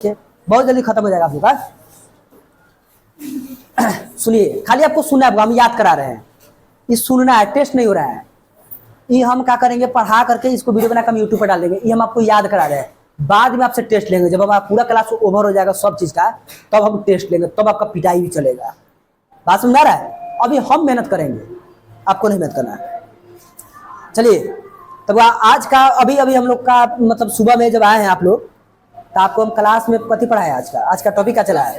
बहुत जल्दी खत्म हो जाएगा आप लोग का। सुनिए, खाली आपको सुनना है, हम याद करा रहे हैं, ये सुनना है, टेस्ट नहीं हो रहा है। ये हम क्या करेंगे, पढ़ा करके इसको वीडियो बनाकर हम यूट्यूब पर डाल देंगे। ये हम आपको याद करा रहे हैं, बाद में आपसे टेस्ट लेंगे। जब हमारा पूरा क्लास ओवर हो जाएगा सब चीज का, तब हम टेस्ट लेंगे, तब आपका पिटाई भी चलेगा। बात समझ आ रहा है? अभी हम मेहनत करेंगे, आपको नहीं मेहनत करना है। चलिए, तब आज का अभी हम लोग का मतलब सुबह में जब आए हैं आप लोग, तो आपको हम क्लास में कथी पढ़ाया आज का टॉपिक क्या चला है?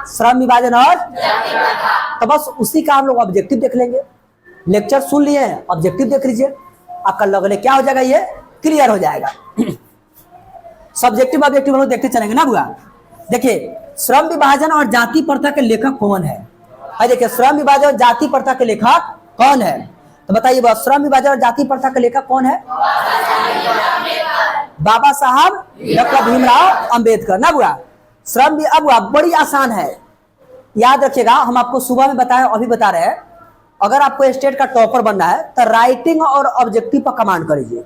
श्रम विभाजन और तो बस उसी का हम लोग ऑब्जेक्टिव देख लेंगे। लेक्चर सुन लिए हैं, ऑब्जेक्टिव देख लीजिए, आपका लगने क्या हो जाएगा, ये क्लियर हो जाएगा। सब्जेक्टिव ऑब्जेक्टिव हम लोग देखते चलेंगे ना बुआ। देखिए, श्रम विभाजन और जाति प्रथा के लेखक कौन है? देखिए, श्रम विभाजन और जाति प्रथा के लेखक कौन है? तो बताइए बस, श्रम विभाजन और जाति प्रथा के लेखक कौन है? बाबा साहब डॉक्टर भीमराव अंबेडकर ना बुआ। श्रम अब बड़ी आसान है, याद रखिएगा। हम आपको सुबह में बताए, अभी बता रहे हैं। अगर आपको स्टेट का टॉपर बनना है तो राइटिंग और ऑब्जेक्टिव पर कमांड करिए,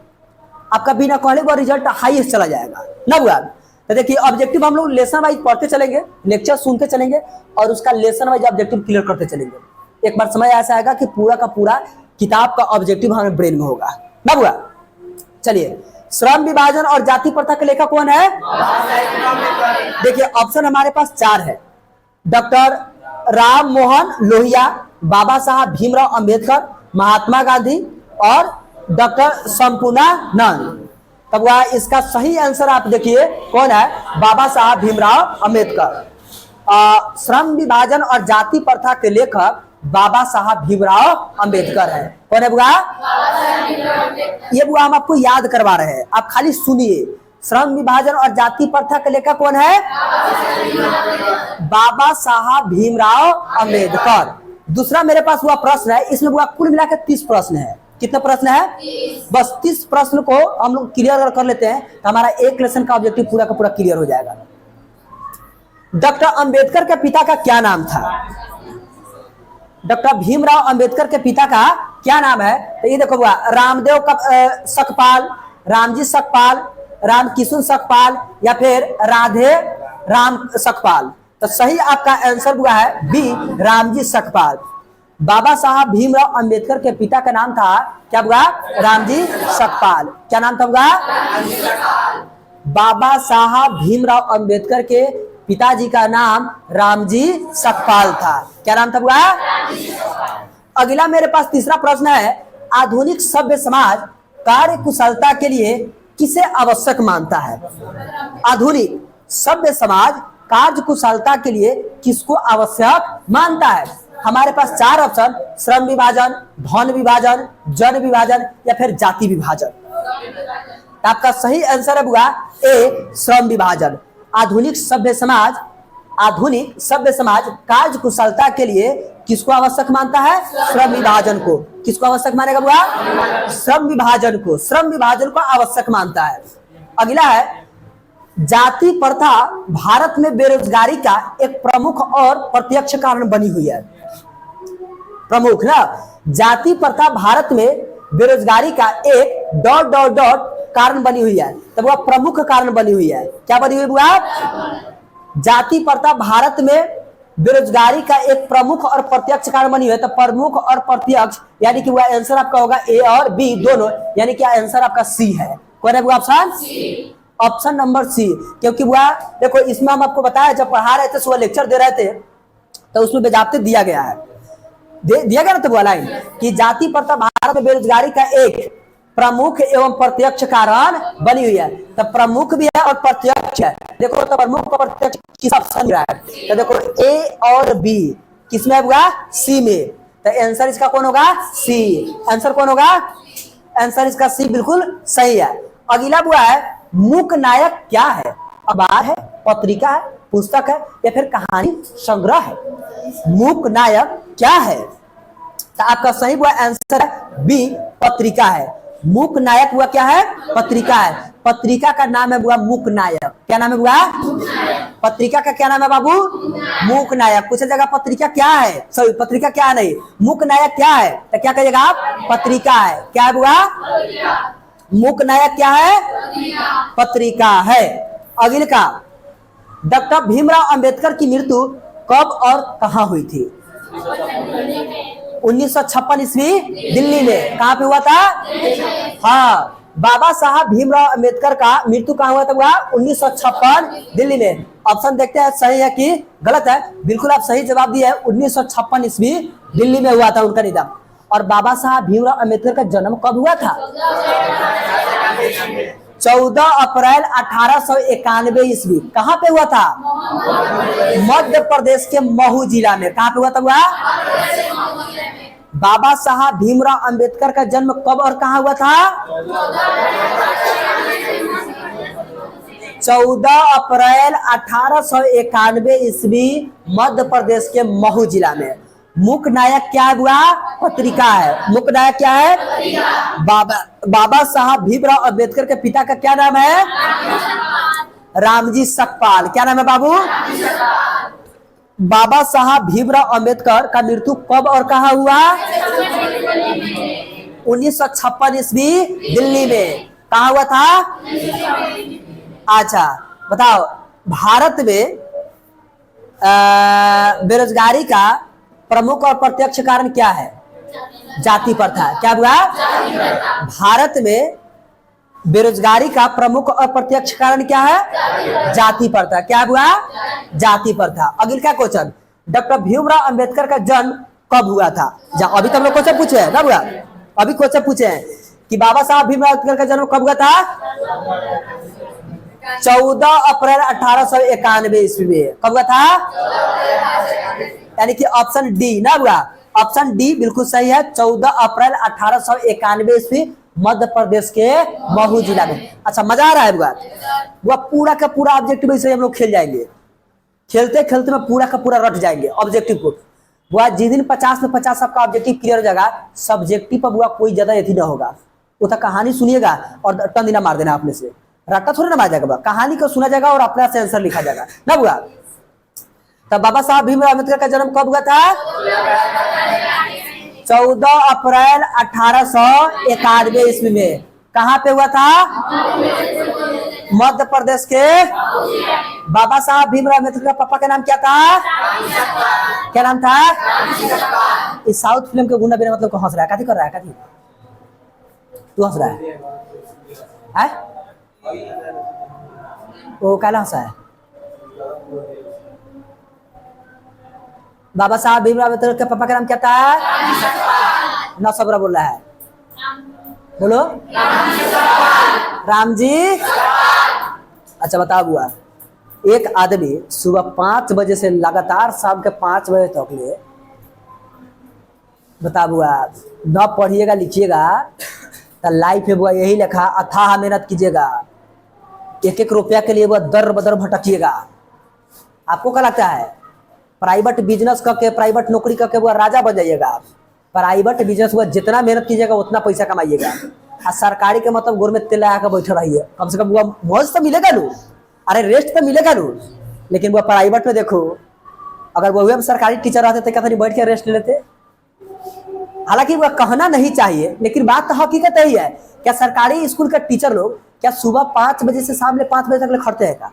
आपका बिना कहले वो रिजल्ट हाईएस्ट चला जाएगा ना बुआ। तो देखिए, ऑब्जेक्टिव हम लोग लेसन वाइज पढ़ते चलेंगे, लेक्चर सुनते चलेंगे और उसका लेसन वाइज ऑब्जेक्टिव क्लियर करते चलेंगे। एक बार समय ऐसा आएगा कि पूरा का पूरा किताब का ऑब्जेक्टिव हमारे ब्रेन में होगा ना बुआ। चलिए, श्रम विभाजन और जाति प्रथा के लेखक कौन है? देखिए, ऑप्शन हमारे पास 4 है। डॉक्टर राम मोहन लोहिया, बाबा साहब भीमराव अंबेडकर, महात्मा गांधी और डॉक्टर संपूर्णानंद। तब वह इसका सही आंसर आप देखिए कौन है? बाबा साहब भीमराव अंबेडकर। श्रम विभाजन और जाति प्रथा के लेखक बाबा साहब भीमराव अंबेडकर है। कौन है बुआ? ये बुआ हम आपको याद करवा रहे हैं, आप खाली सुनिए। श्रम विभाजन और जाति प्रथा के लेखक कौन है? बाबा साहब भीमराव अंबेडकर। दूसरा मेरे पास हुआ प्रश्न है, इसमें बुआ कुल मिलाकर 30 प्रश्न है। कितने प्रश्न है? बस 30 प्रश्न को हम लोग क्लियर कर लेते हैं तो हमारा एक लेसन का ऑब्जेक्टिव पूरा का पूरा क्लियर हो जाएगा। डॉक्टर अंबेडकर के पिता का क्या नाम था? डॉक्टर भीमराव अंबेडकर के पिता का क्या नाम है? तो ये देखो बुआ, रामदेव सकपाल, रामजी सकपाल, रामकिशुन सकपाल या फिर राधे राम सकपाल। तो सही आपका आंसर हुआ है बी, रामजी सकपाल। बाबा साहब भीमराव अंबेडकर के पिता का नाम था क्या हुआ? रामजी सकपाल। क्या नाम था हुआ? बाबा साहब भीमराव अंबेडकर के पिताजी का नाम रामजी सकपाल था। क्या नाम था हुआ? अगला मेरे पास तीसरा प्रश्न है, आधुनिक सभ्य समाज कार्य कुशलता के लिए किसे आवश्यक मानता है? आधुनिक सभ्य समाज कार्य कुशलता के लिए किसको आवश्यक मानता है? हमारे पास 4 ऑप्शन, श्रम विभाजन, धन विभाजन, जन विभाजन या फिर जाति विभाजन। आपका सही आंसर है बुआ ए, श्रम विभाजन। आधुनिक सभ्य समाज कार्य कुशलता के लिए किसको आवश्यक मानता है? श्रम विभाजन को। किसको आवश्यक मानेगा बुआ? श्रम विभाजन को। श्रम विभाजन को आवश्यक मानता है। अगला है, जाति प्रथा भारत में बेरोजगारी का एक प्रमुख और प्रत्यक्ष कारण बनी हुई है। प्रमुख ना, जाति प्रथा भारत में बेरोजगारी का एक ... कारण बनी हुई है। तब वह प्रमुख कारण बनी हुई है। क्या बनी हुई बुआ? जाति प्रथा भारत में बेरोजगारी का एक प्रमुख और प्रत्यक्ष कारण बनी हुई है। तो प्रमुख और प्रत्यक्ष यानी कि वह आंसर आपका होगा ए और बी दोनों, यानी कि आंसर आपका सी है। कौन है बुआ? Option number C. क्योंकि बुआ देखो, इसमें हम आपको बताया, जब पढ़ा रहे थे सुबह लेक्चर दे रहे थे तो उसमें बेजाब्ते दिया गया है, दिया गया ना तो बुआ लाइन कि जाति प्रथा भारत में बेरोजगारी का एक प्रमुख एवं प्रत्यक्ष कारण बनी हुई है। तो प्रमुख भी है और प्रत्यक्ष है। देखो तो प्रमुख और प्रत्यक्ष किस ऑप्शन में है? तो देखो ए और बी किसमें हुआ? सी में। तो आंसर इसका कौन होगा? सी। आंसर कौन होगा? आंसर इसका सी बिल्कुल सही है। अगला हुआ है, मूक नायक क्या है? अखबार है, पत्रिका है, पुस्तक है या फिर कहानी संग्रह है? मूक नायक क्या है? तो आपका सही हुआ आंसर है बी, पत्रिका है। मूक नायक हुआ क्या है? पत्रिका है। पत्रिका का नाम है बुआ मूक नायक। क्या नाम है बुआ? पत्रिका का क्या नाम है बाबू? मूक नायक। पूछा जाएगा पत्रिका क्या है? सॉरी, पत्रिका क्या है? नहीं, मूक नायक क्या है? तो क्या कहिएगा आप? पत्रिका है। क्या है बुआ? मूक नायक क्या है? पत्रिका है। अगले का, डॉक्टर भीमराव अंबेडकर की मृत्यु कब और कहां हुई थी? 1956 ईस्वी दिल्ली में। कहां पे हुआ था? हाँ, बाबा साहब भीमराव अंबेडकर का मृत्यु कहां हुआ था? 1956 दिल्ली में। ऑप्शन देखते हैं सही है कि गलत है। बिल्कुल आप सही जवाब दिए है, 1956 ईस्वी दिल्ली में हुआ था उनका निधन। और बाबा साहब भीमराव अंबेडकर का जन्म कब हुआ था? 14 अप्रैल 1891 ईस्वी। कहां पे हुआ था? मध्य प्रदेश के महू जिला में। कहां पे हुआ था? बाबा साहब भीमराव अंबेडकर का जन्म कब और कहां हुआ था? 14 अप्रैल 1891 ईस्वी मध्य प्रदेश के महू जिला में। मुख्य नायक क्या हुआ? पत्रिका है। मुख्य नायक क्या है? बाबा साहब भीमराव अंबेडकर के पिता का क्या नाम है? रामजी सकपाल। क्या नाम है बाबू? बाबा साहब भीमराव अंबेडकर का मृत्यु कब और कहां हुआ? 1956 ईस्वी दिल्ली में। कहां हुआ था? अच्छा बताओ, भारत में बेरोजगारी का प्रमुख और प्रत्यक्ष कारण क्या है? जाति प्रथा। क्या हुआ? भारत में बेरोजगारी का प्रमुख और प्रत्यक्ष कारण क्या है? जाति प्रथा। क्या हुआ? जाति प्रथा। अगले का क्वेश्चन, डॉक्टर भीमराव अंबेडकर का जन्म कब हुआ था? अभी तो हम लोग क्वेश्चन पूछे हैं ना हुआ, अभी क्वेश्चन पूछे हैं कि बाबा साहब भीमराव अंबेडकर का जन्म कब हुआ था? 14 अप्रैल 1891 ईस्वी में। कब हुआ था? यानी कि ऑप्शन डी ना हुआ, ऑप्शन डी बिल्कुल सही है। 14 अप्रैल 1891 ईस्वी मध्य प्रदेश के महू जिला में। अच्छा मजा आ रहा है वह पूरा का पूरा ऑब्जेक्टिव ऐसे हम लोग खेल जाएंगे, खेलते खेलते में पूरा का पूरा रट जाएंगे ऑब्जेक्टिव को। वह जिस दिन 50 में 50 आपका ऑब्जेक्टिव क्लियर हो जाएगा, सब्जेक्टिव पर वह कोई ज्यादा एथी ना होगा। वो तो कहानी सुनिएगा और टन दिना मार देना अपने से, रट्टा थोड़ी ना मार जाएगा, कहानी को सुना जाएगा और अपना से आंसर लिखा जाएगा ना हुआ। तब बाबा साहब भीमराव अम्बेडकर का जन्म कब हुआ था? 14 अप्रैल 1891 ईस्वी में। कहां पे हुआ था? मध्य प्रदेश के। बाबा साहब भीमराव अम्बेडकर का पापा का नाम क्या था? क्या नाम था? इस साउथ फिल्म के गुंडा बिना मतलब को हंस रहा है, कथी कर रहा है? कथी तू हंस रहा है? वो काला हंसा है? बाबा साहब भीमराव अम्बेडकर के पापा का नाम क्या था? ना सबरा बोल रहा है, बोलो। रामजी। अच्छा बताओ बुआ, एक आदमी सुबह 5 बजे से लगातार शाम के 5 बजे तक ले, बता बुआ, न पढ़िएगा लिखिएगा तो लाइफ है बुआ यही लिखा, अथाह मेहनत कीजिएगा, एक एक रुपया के लिए वह दर बदर भटकिएगा। आपको क्या लगता है प्राइवेट बिजनेस करके, प्राइवेट नौकरी करके वो राजा बन जाइएगा? प्राइवेट बिजनेस हुआ जितना मेहनत कीजिएगा उतना पैसा कमाइएगा। और सरकारी के मतलब गोर में तेल लगा कर बैठे रहिए, कम से कम वो मौज तो मिलेगा लू, अरे रेस्ट तो मिलेगा लू। लेकिन वो प्राइवेट में देखो, अगर वो सरकारी टीचर रहते तो क्या था बैठ के रेस्ट लेते। हालांकि वह कहना नहीं चाहिए, लेकिन बात तो हकीकत यही है। क्या सरकारी स्कूल के टीचर लोग क्या सुबह 5 बजे से शाम 5 बजे तक खड़ते हैं? का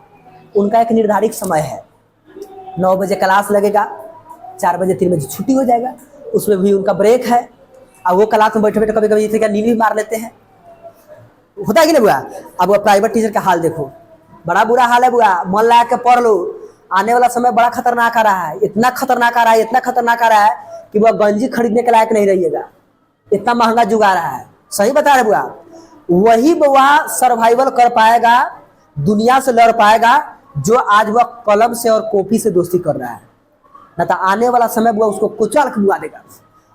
उनका एक निर्धारित समय है, 9 बजे क्लास लगेगा, 4 बजे 3 बजे छुट्टी हो जाएगा, उसमें भी उनका ब्रेक है। और वो क्लास में बैठे बैठे कभी कभी क्या नींद भी मार लेते हैं, होता है कि नहीं बुआ? अब वो प्राइवेट टीचर का हाल देखो, बड़ा बुरा हाल है बुआ। मन लगा के पढ़ लो, आने वाला समय बड़ा खतरनाक आ रहा है, इतना खतरनाक आ रहा है, इतना खतरनाक आ रहा है कि वह गंजी खरीदने के लायक नहीं रहिएगा, इतना महंगा जुग आ रहा है। सही बता रहे बुआ, वही बुआ सर्वाइवल कर पाएगा, दुनिया से लड़ पाएगा जो आज वह कलम से और कॉपी से दोस्ती कर रहा है। न तो आने वाला समय वह उसको कुचल के बुआ देगा।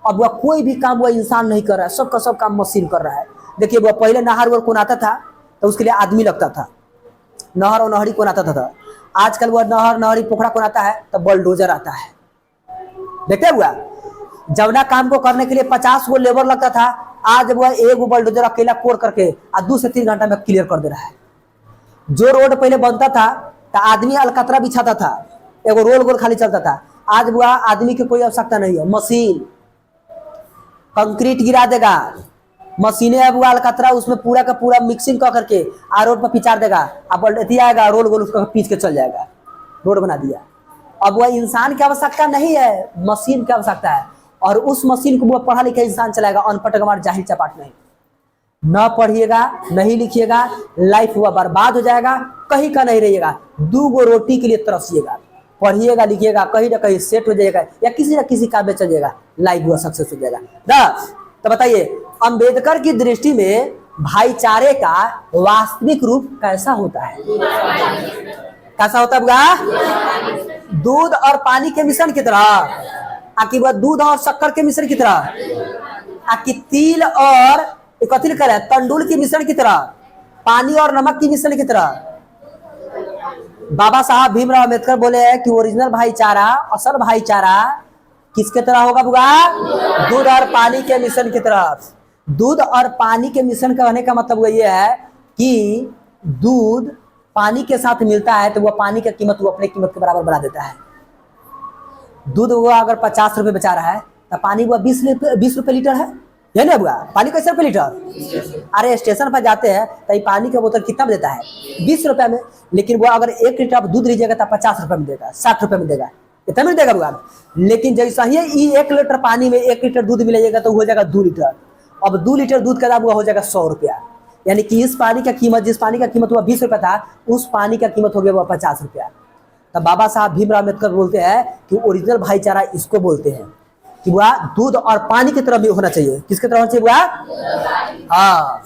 अब वह कोई भी काम वह इंसान नहीं कर रहा है, सबका सब काम मशीन कर रहा है। देखिए वह पहले नहर वह कौन आता था तो उसके लिए आदमी लगता था, नहर और नहरी कौन आता था। आजकल वह नहर नहरी पोखरा कौन आता है तो बुलडोजर आता है। देखते हुआ जवना काम को करने के लिए 50 गो लेबर लगता था, आज वह एक बुलडोजर अकेला कोर करके 2 से 3 घंटा में क्लियर कर दे रहा है। जो रोड पहले बनता था तो आदमी अलकतरा बिछाता था, एगो रोल गोल खाली चलता था, आज वह आदमी की कोई आवश्यकता नहीं है, मशीन कंक्रीट गिरा देगा, मशीनें है बुआ अलकतरा, उसमें पूरा का पूरा मिक्सिंग कर करके रोड पर पिचार देगा, अब आएगा रोल गोल उसका पीच के चल जाएगा, रोड बना दिया। अब वह इंसान की आवश्यकता नहीं है, मशीन की आवश्यकता है, और उस मशीन को वो पढ़ा लिखा इंसान चलाएगा, अनपढ़ गंवार जाहिल चपाट नहीं। न पढ़िएगा नहीं लिखिएगा, लाइफ हुआ बर्बाद हो जाएगा, कहीं का नहीं रहिएगा, 2 गो रोटी के लिए तरसिएगा। पढ़िएगा लिखिएगा, कहीं ना कहीं सेट हो जाएगा या किसी न किसी काम में चल जाएगा, लाइफ हुआ सक्सेस हो जाएगा। तो बताइए अंबेडकर की दृष्टि में भाईचारे का वास्तविक रूप कैसा होता है? कैसा होता है? दूध और पानी के मिश्रण की तरह, आकि वह दूध और शक्कर के मिश्रण की तरह, आकि तिल और एकत्रित करे तंडुल की मिश्रण की तरह, पानी और नमक की मिश्रण की तरह। बाबा साहब भीमराव अम्बेडकर बोले हैं कि ओरिजिनल भाईचारा, असल भाईचारा किसके तरह होगा बुआ? दूध और पानी के मिश्रण की तरह। दूध और पानी के मिश्रण कहने का मतलब यह है कि दूध पानी के साथ मिलता है तो वह पानी की कीमत वो अपने कीमत के बराबर बना देता है। दूध वो अगर 50 रुपए बेचा रहा है तो पानी वो 20 रुपए लीटर है ना बुआ? पानी कैसे रुपए लीटर? अरे स्टेशन पर जाते हैं तो पानी का बोतल कितना में देता है? 20 रुपए में, लेकिन वो अगर 1 लीटर दूध लीजिएगा तो 50 रुपए में देगा, 60 रुपए में देगा, इतना में देगा बुआ। लेकिन जैसा ही 1 लीटर पानी में 1 लीटर दूध मिलेगा तो हो जाएगा 2 लीटर। अब 2 लीटर दूध का दाम हुआ हो जाएगा 100 रुपया, यानी कि इस पानी का कीमत, जिस पानी का कीमत हुआ 20 रुपया था, उस पानी का कीमत हो गया वह 50 रुपया। तब बाबा साहब भीमराव अम्बेडकर बोलते हैं कि ओरिजिनल भाईचारा इसको बोलते हैं कि वह दूध और पानी की तरह भी होना चाहिए। किसकी तरह होना चाहिए वह? हाँ,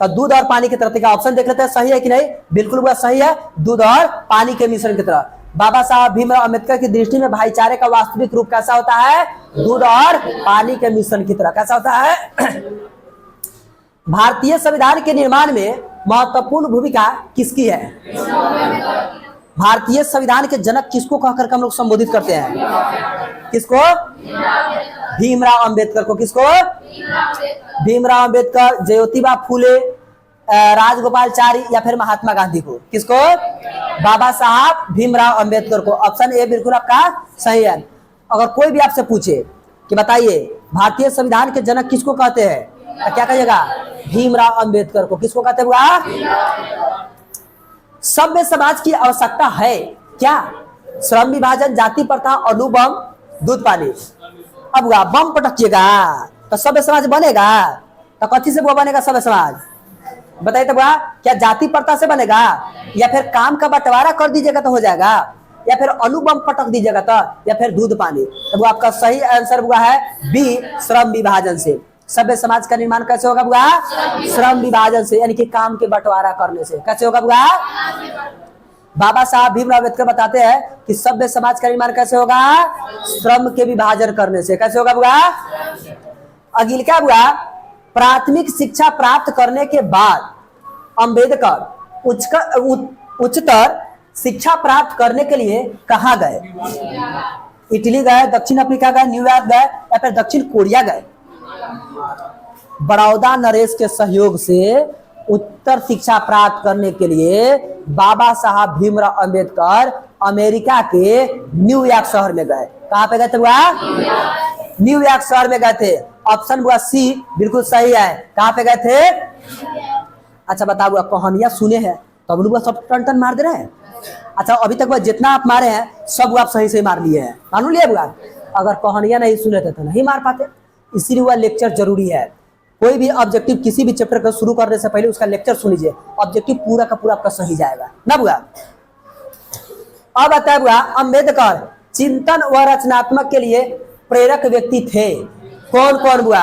तो दूध और पानी की तरह का ऑप्शन देख लेते हैं, सही है कि नहीं? बिल्कुल वह सही है, दूध और पानी के मिश्रण की तरह। बाबा साहब भीमराव अम्बेडकर की दृष्टि में भाईचारे का वास्तविक रूप कैसा होता है? दूध और पानी के मिश्रण की तरह। कैसा होता है? भारतीय संविधान के निर्माण में महत्वपूर्ण भूमिका किसकी है? भारतीय संविधान के जनक किसको कहकर हम लोग संबोधित करते हैं? किसको? भीमराव अम्बेडकर को। किसको? भीमराव अम्बेडकर, ज्योतिबा फूले, राजगोपालचारी या फिर महात्मा गांधी को। किसको? बाबा साहब भीमराव अम्बेडकर को। ऑप्शन ए बिल्कुल आपका सही है। अगर कोई भी आपसे पूछे कि बताइए भारतीय संविधान के जनक किसको कहते हैं, तो क्या कहिएगा? भीमराव अम्बेडकर को। किसको कहते हुआ? सभ्य समाज की आवश्यकता है क्या? श्रम विभाजन, जाति प्रथा, अणुबम, दूध पानी। अब बम पटकिएगा तो सभ्य समाज बनेगा? तो कथी से वो बनेगा सभ्य समाज? बताइए तो क्या जाति प्रथा से बनेगा, या फिर काम का बंटवारा कर दीजिएगा तो हो जाएगा, या फिर अणुबम पटक दीजिएगा तो, या फिर दूध पानी? तो वो आपका सही आंसर हुआ है बी, श्रम विभाजन से। सभ्य समाज का निर्माण कैसे होगा बुआ? श्रम विभाजन से, यानी कि काम के बंटवारा करने से। कैसे होगा बुआ? बाबा साहब भीमराव अम्बेडकर बताते हैं कि सभ्य समाज का निर्माण कैसे होगा? श्रम के विभाजन करने से। कैसे होगा बुआ? अगली क्या बुआ? प्राथमिक शिक्षा प्राप्त करने के बाद अम्बेडकर उच्चतर शिक्षा प्राप्त करने के लिए कहाँ गए? इटली गए, दक्षिण अफ्रीका गए, न्यूयॉर्क गए, या फिर दक्षिण कोरिया गए? बड़ौदा नरेश के सहयोग से उत्तर शिक्षा प्राप्त करने के लिए बाबा साहब भीमराव अम्बेडकर अमेरिका के न्यूयॉर्क शहर में गए। कहां पे गए थे बुआ? न्यूयॉर्क शहर में गए थे। ऑप्शन बुआ सी बिल्कुल सही है। कहां पे गए थे? अच्छा बताओ बुआ, कहानियां सुने हैं तो अब सब टन टन मार दे रहे हैं? अच्छा अभी तक बुआ जितना आप मारे हैं सब आप सही से मार लिए हैं, मान लिया बुआ? अगर कहानियां नहीं सुने थे तो नहीं मार पाते, इसीलिए वह लेक्चर जरूरी है। कोई भी ऑब्जेक्टिव किसी भी चैप्टर को शुरू करने से पहले उसका लेक्चर सुन लीजिए, ऑब्जेक्टिव पूरा का पूरा आपका सही जाएगा ना बुआ? अब आता है बुआ, अम्बेडकर चिंतन व रचनात्मक के लिए प्रेरक व्यक्ति थे। कौन कौन बुआ?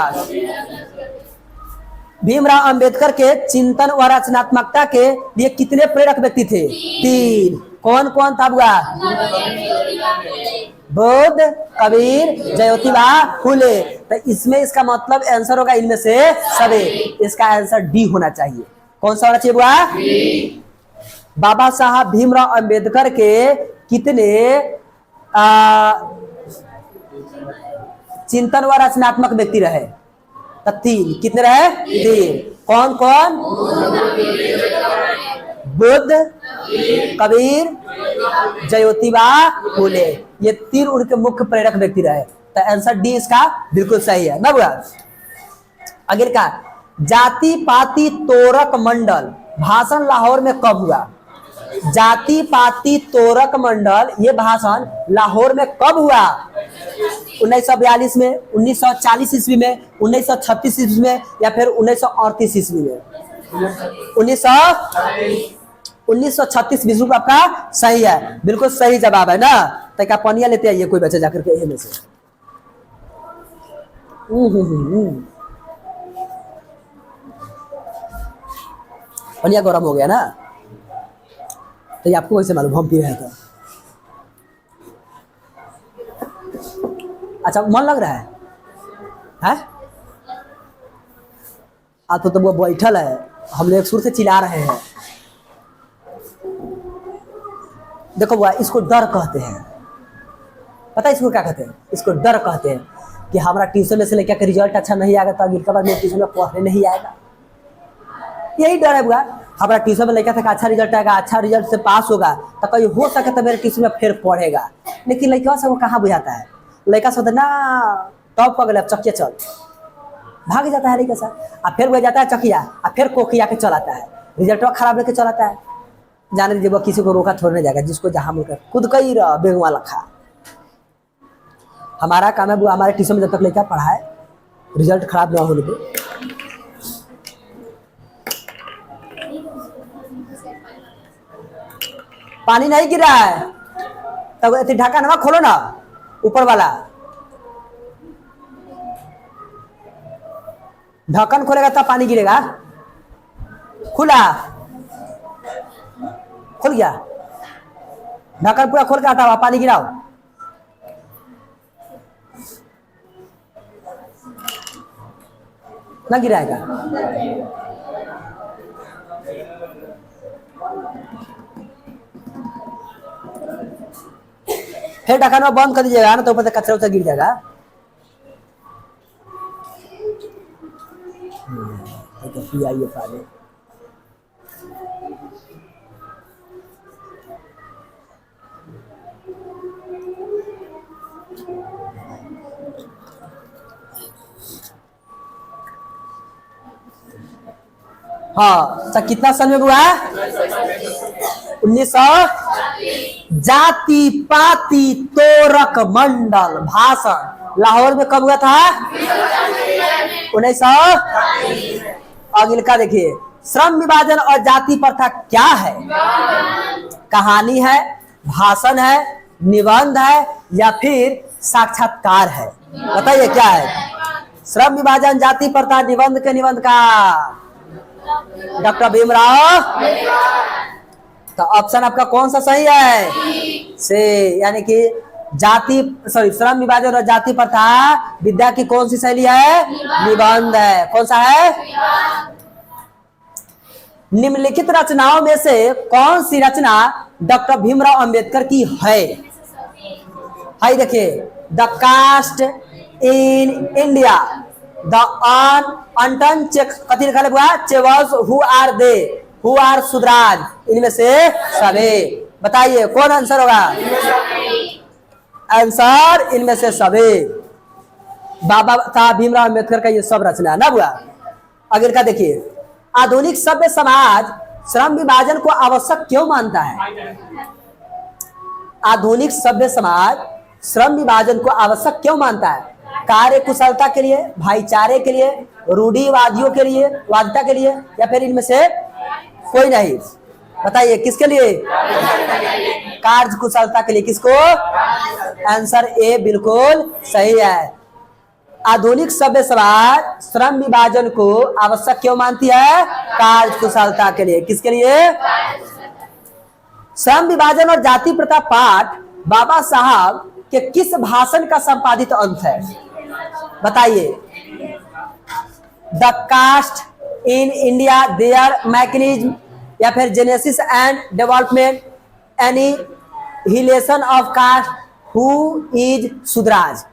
भीमराव अम्बेडकर के चिंतन व रचनात्मकता के लिए कितने प्रेरक व्यक्ति थे? 3। कौन कौन था बुआ? बुद्ध, कबीर, ज्योतिबा फूले। तो इसमें इसका मतलब आंसर होगा इनमें से सभी। इसका आंसर डी होना चाहिए। कौन सा होना चाहिए बुआ? बाबा साहब भीमराव अम्बेडकर के कितने चिंतन व रचनात्मक व्यक्ति रहे? तो 3। कितने रहे? 3। कौन कौन? बुद्ध, कबीर, ज्योतिबा फूले। ये 3 उनके मुख्य प्रेरक व्यक्ति रहे। तो आंसर डी इसका बिल्कुल सही है ना बुआ? अगले का जाति पाति तोरक मंडल भाषण लाहौर में कब हुआ? जाति पाति तोरक मंडल ये भाषण लाहौर में कब हुआ? 1942 में, 1940 ईस्वी में, 1936 ईस्वी में, या फिर 1938 ईस्वी में? 1936 विश्व आपका सही है, बिल्कुल सही जवाब है ना। तो क्या पनिया लेते आइए कोई बच्चा जाकर के में से। पनिया गरम हो गया ना, तो ये आपको वैसे मालूम हम पी रहे थे। अच्छा मन लग रहा है? आप तो वो बैठल है, हम लोग एक सुर से चिल्ला रहे हैं। देखो बुआ, इसको डर कहते हैं। पता है इसको क्या कहते हैं? इसको डर कहते हैं कि हमारा ट्यूशन में से लेकर रिजल्ट अच्छा नहीं आएगा तो अगली बार मेरे ट्यूशन में पढ़ने नहीं आएगा। यही डर है बुआ। हमारा ट्यूशन में लड़का था अच्छा रिजल्ट आएगा, अच्छा रिजल्ट से पास होगा तो कहीं हो सके तो मेरे ट्यूशन में फिर पढ़ेगा। लेकिन लड़का से वो कहाँ बुझाता है? लड़का से ना टॉप पकड़ ले, चकिया चल, भाग जाता है लड़का सा। अब फिर वो जाता है चकिया, अब फिर कोकिया के चलाता है, रिजल्ट खराब लेके चलाता है। जाने दीजिए, वो किसी को रोका छोड़ने जाएगा, जिसको जहाँ मुड़ खुद का ही बेगुआ लखा। हमारा काम है वो हमारे ट्यूशन में जब तक लड़का पढ़ाए, रिजल्ट खराब ना होने दे। पानी नहीं गिर रहा है तब तो ढक्कन नवा खोलो ना, ऊपर वाला ढक्कन खोलेगा तब पानी गिरेगा। खुला, खुल गया, ढक्कन पूरा खोल के हटाओ, पानी गिराओ। ना गिराएगा। फिर ढक्कन बंद कर दीजिएगा ना, तो ऊपर से कचरा उचरा गिर जाएगा। तो पियाइए पानी। हाँ, अच्छा कितना साल में हुआ है? 1900। जाति पाति तोरक मंडल भाषण लाहौर में कब हुआ था? 1900। अगले का देखिए, श्रम विभाजन और जाति प्रथा क्या है? कहानी है, भाषण है, निबंध है, या फिर साक्षात्कार है? बताइए क्या है? श्रम विभाजन, जाति प्रथा, निबंध के निबंध का डॉक्टर भीमराव। तो ऑप्शन आपका कौन सा सही है? से, यानी कि श्रम विभाजन और जाति प्रथा विद्या की कौन सी शैली है? निबंध है। कौन सा है? निम्नलिखित रचनाओं में से कौन सी रचना डॉक्टर भीमराव अंबेडकर की है? हाई देखिए, the caste in India, the अनटन कथी लिखा हुआ? चेवल्स, who are they, who are Shudras, इनमें से सभी। बताइए कौन आंसर होगा? आंसर इनमें से सभी। बाबा साहब भीमराव अंबेडकर का ये सब रचना है ना बुआ। अगर का देखिए, आधुनिक सभ्य समाज श्रम विभाजन को आवश्यक क्यों मानता है? आधुनिक सभ्य समाज श्रम विभाजन को आवश्यक क्यों मानता है? कार्य कुशलता के लिए, भाईचारे के लिए, रूढ़िवादियों के लिए, वादिता के लिए, या फिर इनमें से कोई नहीं? बताइए किसके लिए? कार्य कुशलता के लिए। किसको? आंसर ए बिल्कुल सही है। आधुनिक सभ्य समाज श्रम विभाजन को आवश्यक क्यों मानती है? कार्य कुशलता के लिए। किसके लिए? श्रम विभाजन और जाति प्रथा पाठ बाबा साहब के किस भाषण का संपादित अंश है? बताइए। The caste in India, their mechanism, या फिर genesis and development, annihilation of caste, who is Shudras?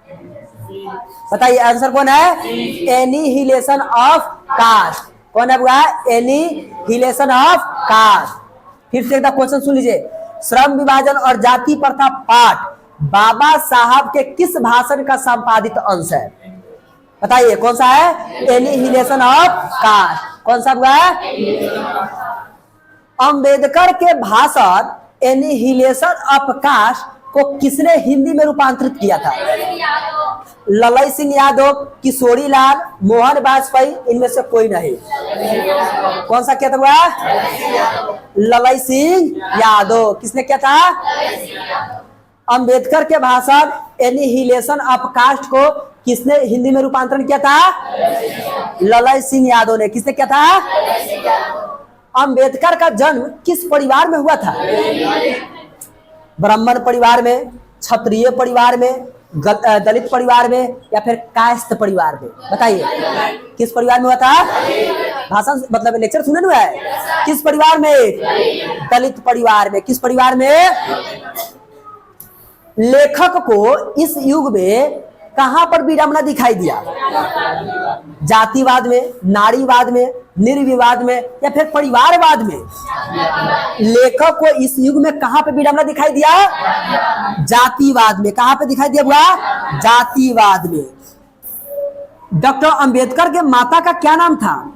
बताइए आंसर कौन है? Annihilation of caste. कौन है बुआ? Annihilation of caste. फिर से एक क्वेश्चन सुन लीजिए। श्रम विभाजन और जाति प्रथा पाठ बाबा साहब के किस भाषण का संपादित अंश है? बताइए कौन सा है? Annihilation of caste. कौन सा हुआ? अंबेडकर के भाषण एनिहिलेशन ऑफ कास्ट को किसने हिंदी में रूपांतरित किया था? ललई सिंह यादव, किशोरी लाल, मोहन वाजपेयी, इनमें से कोई नहीं। कौन सा किया था? ललई सिंह यादव। किसने किया था? अंबेडकर के भाषण एनिहिलेशन ऑफ कास्ट को किसने हिंदी में रूपांतरण किया था? ललई सिंह यादव ने। किसने किया था? अंबेडकर का जन्म किस परिवार में हुआ था? ब्राह्मण परिवार में, क्षत्रिय परिवार में, दलित परिवार में, या फिर कायस्थ परिवार में? बताइए किस परिवार में हुआ था? भाषण मतलब लेक्चर सुने हुआ है। किस परिवार में? दलित परिवार में। किस परिवार में? लेखक को इस युग में कहां पर विडंबना दिखाई दिया? जातिवाद में, नारीवाद में, निर्विवाद में, या फिर परिवारवाद में? लेखक को इस युग में कहां पे विडंबना दिखाई दिया? जातिवाद में। कहां पे दिखाई दिया हुआ? जातिवाद में। डॉक्टर अंबेडकर के माता का क्या नाम था?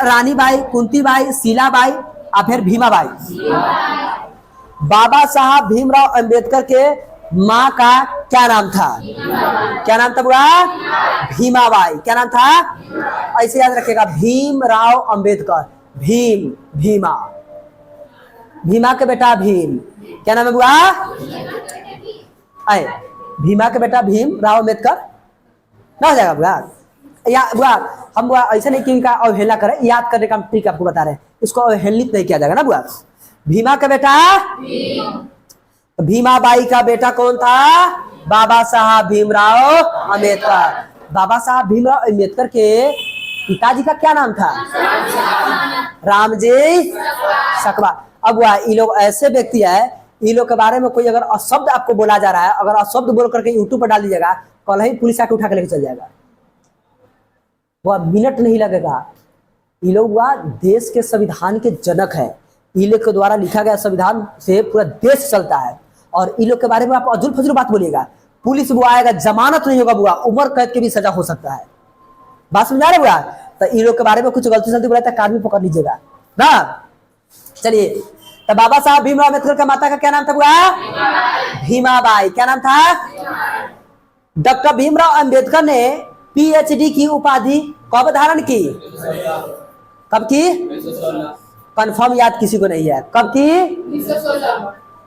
रानीबाई, कुंतीबाई, शीलाबाई, या फिर भीमाबाई? बाबा साहब भीमराव अंबेडकर के माँ का क्या नाम था? क्या नाम था बुआ? भीमाबाई। क्या नाम था? ऐसे याद रखिएगा, भीमराव अंबेडकर। भीम, भीमा, भीमा के बेटा भीम। क्या नाम है बुआ? आए, भीमा के बेटा भीम राव अंबेडकर ना हो जाएगा बुआ? या बुआ हम बुआ ऐसे नहीं कि इनका अवहेलना करें, याद करने का ट्रिक आपको बता रहे हैं। इसको अवहेलित नहीं किया जाएगा ना बुआ। भीमा का बेटा भीमाबाई का बेटा कौन था? बाबा साहब भीमराव अंबेडकर। बाबा साहब भीमराव अंबेडकर के पिताजी का क्या नाम था? रामजी सकवा। अब ये लोग ऐसे व्यक्ति है, इन लोग के बारे में कोई अगर अशब्द आपको बोला जा रहा है, अगर अशब्द बोल करके यूट्यूब पर डाल दीजिएगा, कल ही पुलिस आके उठा के लेके चल जाएगा। वह मिनट नहीं लगेगा। ये लोग वह देश के संविधान के जनक है। इन लोग के द्वारा लिखा गया संविधान से पूरा देश चलता है। और इन लोग के बारे में आप अजुल फजुल बात बोलिएगा, पुलिस बुआ आएगा, जमानत नहीं होगा बुआ, उम्र कैद की भी सजा हो सकता है। बात समझा रहे बुआ? तो इन लोग के बारे में कुछ गलती सलती बोला तो कानून पकड़ लीजिएगा ना। चलिए, तो बाबा साहब भीमराव अंबेडकर का माता का क्या नाम था बुआ? भीमाबाई। क्या नाम था? डॉक्टर भीमराव अंबेडकर ने पीएचडी की उपाधि कब धारण की? कब की? कंफर्म याद किसी को नहीं है। कब की?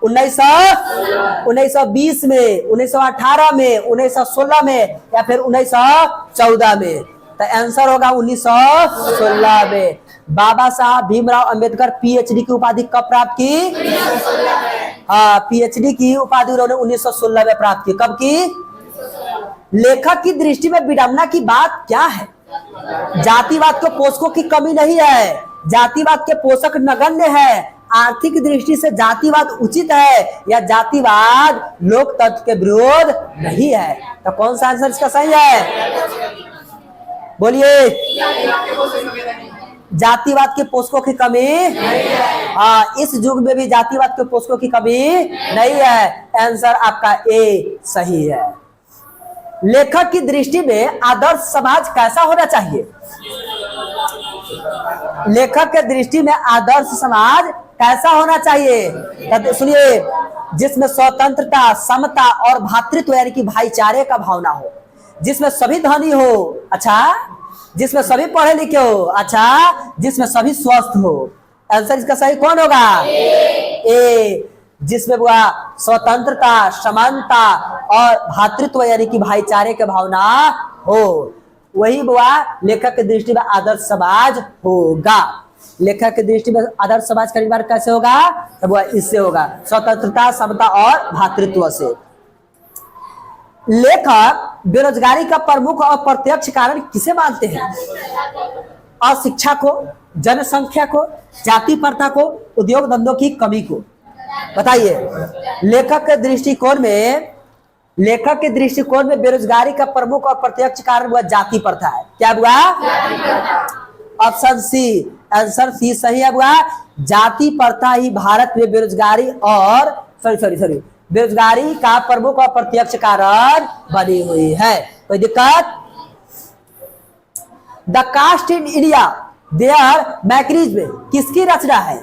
1920 में, 1918 में, 1916 में, या फिर 1914 में? तो आंसर होगा 1916 में। बाबा साहब भीमराव अंबेडकर पीएचडी की उपाधि कब प्राप्त की? हाँ, पीएचडी की उपाधि उन्होंने 1916 में प्राप्त की। कब की? लेखक की दृष्टि में विडंबना की बात क्या है? जातिवाद के पोषकों की कमी नहीं है, जातिवाद के पोषक नगण्य है। आर्थिक दृष्टि से जातिवाद उचित है, या जातिवाद लोक तत्व के विरोध नहीं है? तो कौन सा आंसर इसका सही है? बोलिए। जातिवाद के पोषकों की कमी हाँ, इस युग में भी जातिवाद के पोषकों की कमी नहीं है। आंसर आपका ए सही है। लेखक की दृष्टि में आदर्श समाज कैसा होना चाहिए? लेखक के दृष्टि में आदर्श समाज कैसा होना चाहिए? सुनिए, जिसमें स्वतंत्रता, समता और भातृत्व यानी कि भाईचारे का भावना हो, जिसमें सभी धनी हो, अच्छा, जिसमें सभी पढ़े लिखे हो, अच्छा, जिसमें सभी स्वस्थ हो। आंसर इसका सही कौन होगा? ए। जिसमें बुआ स्वतंत्रता, समानता और भातृत्व यानी कि भाईचारे के भावना हो, वही बुआ लेखक की दृष्टि में आदर्श समाज होगा। लेखक की दृष्टि में आदर्श समाज का निर्माण कैसे होगा? तो बुआ इससे होगा, स्वतंत्रता, समता और भातृत्व से। लेखक बेरोजगारी का प्रमुख और प्रत्यक्ष कारण किसे मानते हैं? अशिक्षा को, जनसंख्या को, जाति प्रथा को, उद्योग धंधों की कमी को। बताइए, लेखक के दृष्टिकोण में बेरोजगारी का प्रमुख और प्रत्यक्ष कारण वह जाति प्रथा है। क्या हुआ? ऑप्शन सी, आंसर सी सही है बुआ। जाति प्रथा ही भारत में बेरोजगारी और बेरोजगारी का प्रमुख और प्रत्यक्ष कारण बनी हुई है। कोई दिक्कत? The caste in India their mechanism किसकी रचना है?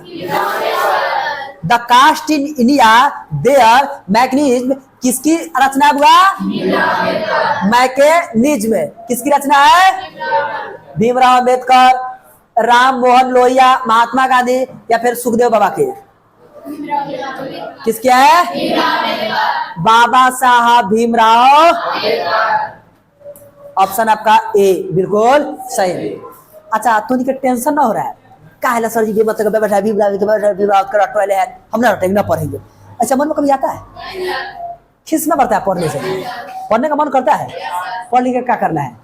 The caste in India their mechanism किसकी रचना हुआ? मैकेनिज्म किसकी रचना है? भीमराव अंबेडकर, राम मोहन लोहिया, महात्मा गांधी या फिर सुखदेव बाबा के? किसके है? बाबा साहब भीमराव। ऑप्शन आपका ए बिल्कुल सही। अच्छा, तो इनके टेंशन ना हो रहा है काहे सर जी मतलब बैठा भीमराव हम ना पढ़ेंगे, अच्छा मन में कभी आता है? खिसना पड़ता है पढ़ने से, पढ़ने का मन करता है, पढ़ लिख क्या करना है?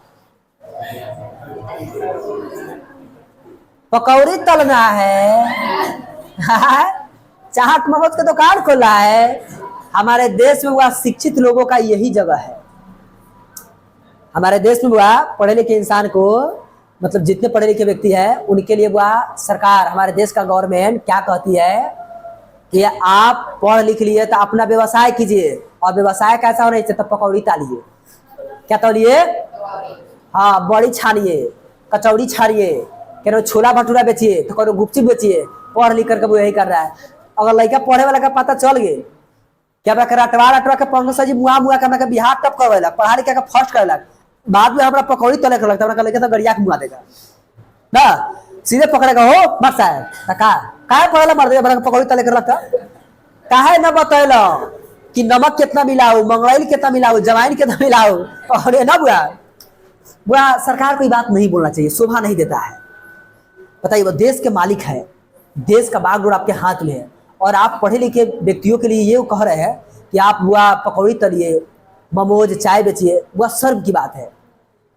पकौड़ी तलना है, चाट मगज का दुकान खोला है। हमारे देश में हुआ शिक्षित लोगों का यही जगह है। हमारे देश में हुआ पढ़े लिखे इंसान को, मतलब जितने पढ़े लिखे व्यक्ति है उनके लिए हुआ सरकार, हमारे देश का गवर्नमेंट क्या कहती है कि आप पढ़ लिख लिए तो अपना व्यवसाय कीजिए, और व्यवसाय कैसा होना चाहिए? तो पकौड़ी तालिए, क्या तोलिए? हाँ, बड़ी छानिए, कचौड़ी छानिए, क्या छोला भटूरा बेचिए, तो करो गुपचुप बेचिए। पढ़ लिख करके वो यही कर रहा है। अगर लड़का पढ़े वाला का पता चल गए क्या रटवा के पंग सजी मुआ मुआ के बिहार टप करवेला, पढ़ा लिखा के फर्स्ट करेलक, बाद में हमारा पकौड़ी तले कर लगता है, तो गड़िया के मुआ देगा ना, सीधे पकड़ेगा हो मर साहब का पढ़ेला मर देगा, पकौड़ी तले कर लगता काहे न बतैल कि नमक कितना मिलाओ, मंगरैल कितना मिलाओ, जवाइन कितना मिलाओ, और ना बुआ बुआ सरकार कोई बात नहीं बोलना चाहिए, शोभा नहीं देता है। बताइए, वो देश के मालिक है, देश का बागडोर आपके हाथ में है, और आप पढ़े लिखे व्यक्तियों के लिए ये कह रहे हैं कि आप बुआ पकौड़ी तलिए, मोमोज चाय बेचिए, वह सर्व की बात है।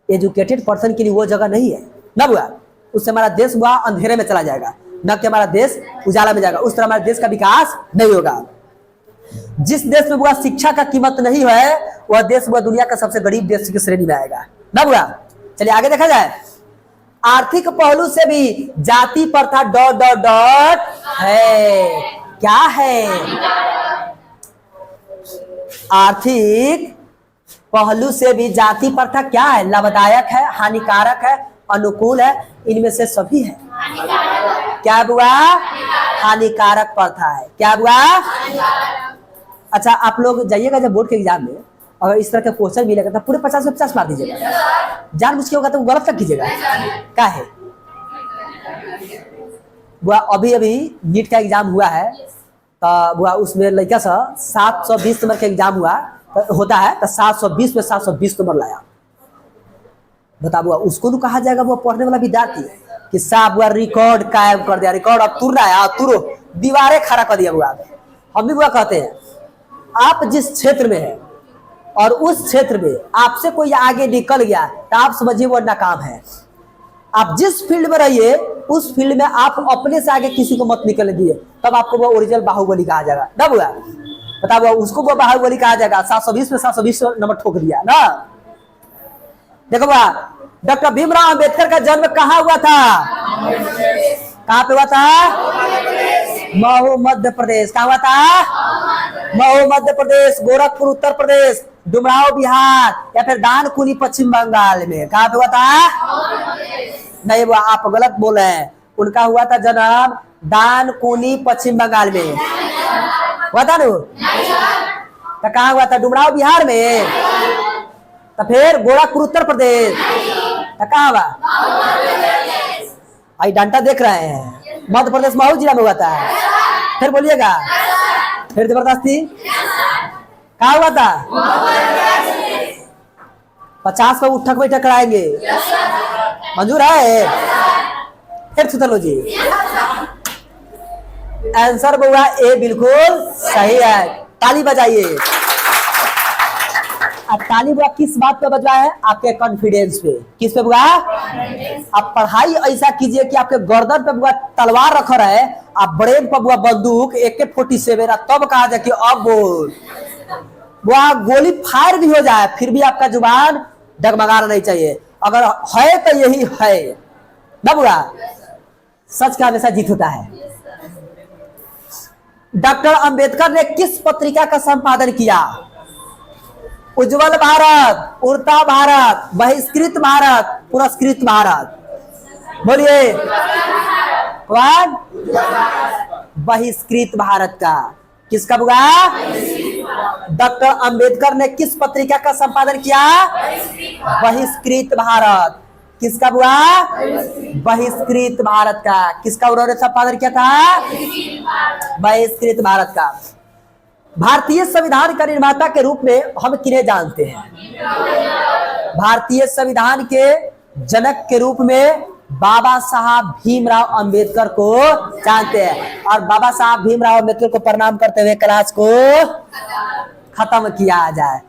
एजुकेटेड पर्सन के लिए वो जगह नहीं है ना बुआ, उससे हमारा देश हुआ अंधेरे में चला जाएगा, न कि हमारा देश उजाला में जाएगा। उस तरह हमारे देश का विकास नहीं होगा। जिस देश में बुआ शिक्षा का कीमत नहीं है, वह देश बुआ दुनिया का सबसे गरीब देश की श्रेणी में आएगा ना बुआ। चलिए आगे देखा जाए। आर्थिक पहलू से भी जाति प्रथा डॉट डॉट डॉट है, क्या है? आर्थिक पहलू से भी जाति प्रथा क्या है? लाभदायक है, हानिकारक है, अनुकूल है, इनमें से सभी है। क्या बुआ? हानिकारक प्रथा है। क्या बुआ? अच्छा, आप लोग जाइएगा जब बोर्ड के एग्जाम में, अगर इस तरह का क्वेश्चन मिलेगा तो पूरे 50 में 50 मार दीजिएगा, जानबूझ के होगा तो गलत तक कीजिएगा। क्या है बुआ? अभी अभी नीट का एग्जाम हुआ है, तो बुआ उसमें लड़का सा 720 नंबर का एग्जाम हुआ होता है, तो 720 में 720 नंबर लाया। बता बुआ, उसको तो कहा जाएगा वो पढ़ने वाला विद्यार्थी कि साहब बुआ रिकॉर्ड कायम कर दिया, रिकॉर्ड अब तुर रहा है, तुरो दीवारें खड़ा कर दिया बुआ। हम भी बुआ कहते हैं, आप जिस क्षेत्र में है और उस क्षेत्र में आपसे कोई आगे निकल गया तो आप समझिए वो नाकाम है। आप जिस फील्ड में रहिए उस फील्ड में आप अपने से आगे किसी को मत निकलने दिए, तब आपको वो ओरिजिनल बाहुबली कहा जाएगा ना बुआ। बता बुआ, उसको वो बाहुबली कहा जाएगा। 720 में 720 नंबर ठोक दिया ना। देखो बुआ, डॉक्टर भीमराव अंबेडकर का जन्म कहाँ हुआ था? कहाँ पे हुआ था? महू मध्य प्रदेश। कहाँ हुआ था? महू मध्य प्रदेश, गोरखपुर उत्तर प्रदेश, डुमराव बिहार, या फिर दानकुनी पश्चिम बंगाल में। कहाँ पे हुआ था? नहीं हुआ, आप गलत बोल रहे हैं। उनका हुआ था जन्म दानकुनी पश्चिम बंगाल में, हुआ था ना? तो कहाँ हुआ था? डुमराव बिहार में। तो फिर गोरखपुर उत्तर प्रदेश। तो कहाँ हुआ? आई डंटा देख रहे हैं, मध्य प्रदेश महू जिला में हुआ था। फिर बोलिएगा, फिर जबरदस्ती कहाँ हुआ था? 50 पे उठक बैठक कराएंगे, मंजूर है? फिर सुतलो जी, आंसर हुआ ए बिल्कुल सही है। ताली बजाइए। अब ताली बुआ किस बात पे बजवा है? आपके कॉन्फिडेंस पे। किस पे बुआ? आप पढ़ाई ऐसा कीजिए कि आपके गर्दन पे बुआ तलवार रख रहे हैं, आप ब्रेन पर बुआ बंदूक AK-47, तब कहा जाए कि अब बोल। बुआ गोली फायर भी हो जाए फिर भी आपका जुबान डगमगाना नहीं चाहिए। अगर है तो यही है ना बुआ। सच का हमेशा जीत होता है। डॉक्टर अंबेडकर ने किस पत्रिका का संपादन किया? उज्जवल भारत, उड़ता भारत, बहिष्कृत भारत, पुरस्कृत भारत। बोलिए कौन? बहिष्कृत भारत का। किसका बुआ? डॉक्टर अंबेडकर ने किस पत्रिका का संपादन किया? बहिष्कृत भारत। किसका बुआ? बहिष्कृत भारत का। किसका उन्होंने संपादन किया था? बहिष्कृत भारत का। भारतीय संविधान का निर्माता के रूप में हम किन्हें जानते हैं? भारतीय संविधान के जनक के रूप में बाबा साहब भीमराव अंबेडकर को जानते हैं। और बाबा साहब भीमराव अंबेडकर को प्रणाम करते हुए क्लास को खत्म किया जाए।